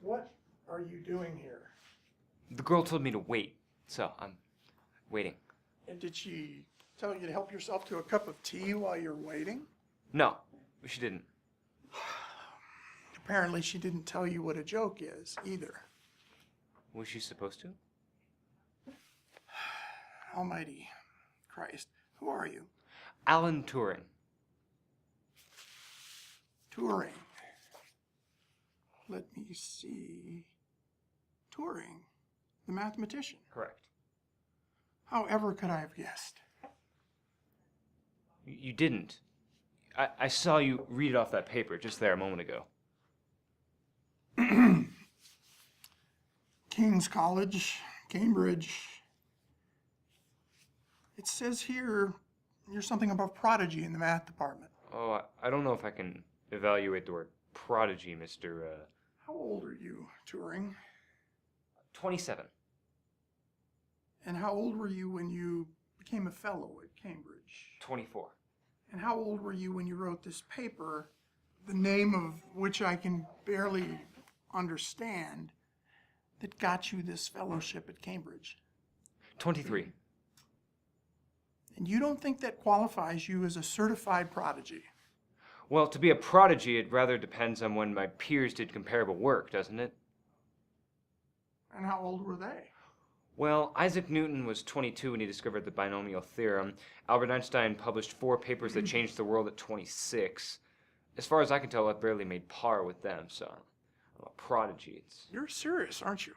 What are you doing here? The girl told me to wait, so I'm waiting. And did she tell you to help yourself to a cup of tea while you're waiting? No, she didn't. Apparently she didn't tell you what a joke is, either. Was she supposed to? Almighty Christ. Who are you? Alan Turing. Turing. Let me see. Turing, the mathematician. Correct. However could I have guessed? You didn't. I saw you read it off that paper just there a moment ago. King's College, Cambridge. It says here you're something of a prodigy in the math department. Oh, I don't know if I can evaluate the word prodigy, Mr. How old are you, Turing? 27. And how old were you when you became a fellow at Cambridge? 24. And how old were you when you wrote this paper, the name of which I can barely understand, that got you this fellowship at Cambridge? 23. And you don't think that qualifies you as a certified prodigy? Well, to be a prodigy, it rather depends on when my peers did comparable work, doesn't it? And how old were they? Well, Isaac Newton was 22 when he discovered the binomial theorem. Albert Einstein published 4 papers that changed the world at 26. As far as I can tell, I've barely made par with them, so I'm a prodigy. You're serious, aren't you?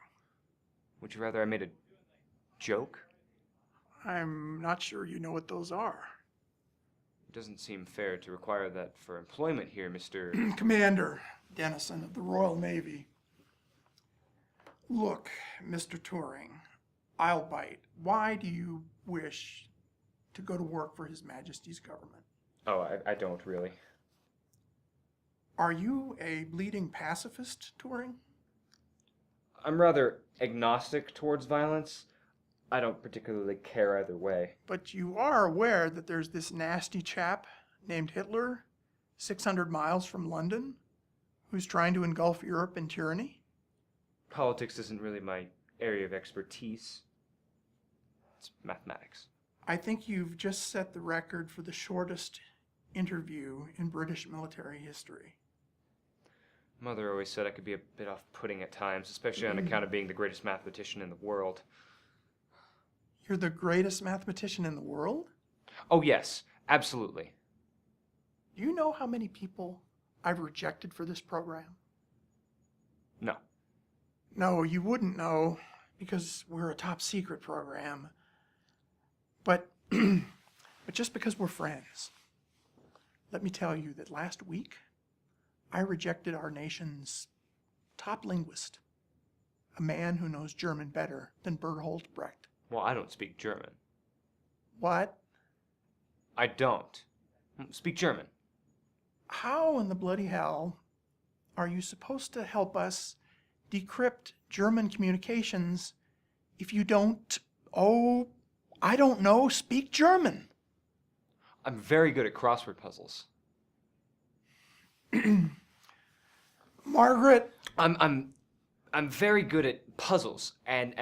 Would you rather I made a joke? I'm not sure you know what those are. It doesn't seem fair to require that for employment here, Mr. Commander Dennison of the Royal Navy. Look, Mr. Turing, I'll bite. Why do you wish to go to work for His Majesty's government? Oh, I don't really. Are you a bleeding pacifist, Turing? I'm rather agnostic towards violence. I don't particularly care either way. But you are aware that there's this nasty chap named Hitler, 600 miles from London, who's trying to engulf Europe in tyranny? Politics isn't really my area of expertise. It's mathematics. I think you've just set the record for the shortest interview in British military history. Mother always said I could be a bit off-putting at times, especially on account of being the greatest mathematician in the world. You're the greatest mathematician in the world? Oh yes, absolutely. Do you know how many people I've rejected for this program? No. No, you wouldn't know because we're a top secret program. But just because we're friends, let me tell you that last week I rejected our nation's top linguist, a man who knows German better than Bertolt Brecht. Well, I don't speak German. What? I don't speak German. How in the bloody hell are you supposed to help us decrypt German communications if you don't, I don't know, speak German? I'm very good at crossword puzzles. Margaret. I'm very good at puzzles, and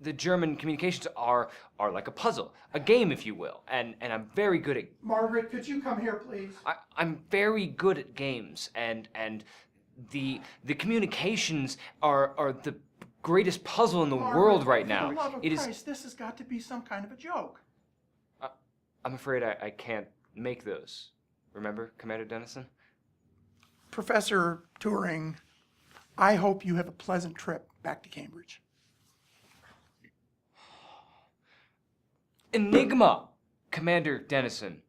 the German communications are like a puzzle, a game, if you will, and I'm very good at. Margaret, could you come here, please? I'm very good at games, and the communications are the greatest puzzle in the world right now. For the love of It Christ, is. this has got to be some kind of a joke. I'm afraid I can't make those. Remember, Commander Dennison? Professor Turing, I hope you have a pleasant trip back to Cambridge. Enigma, Commander Dennison.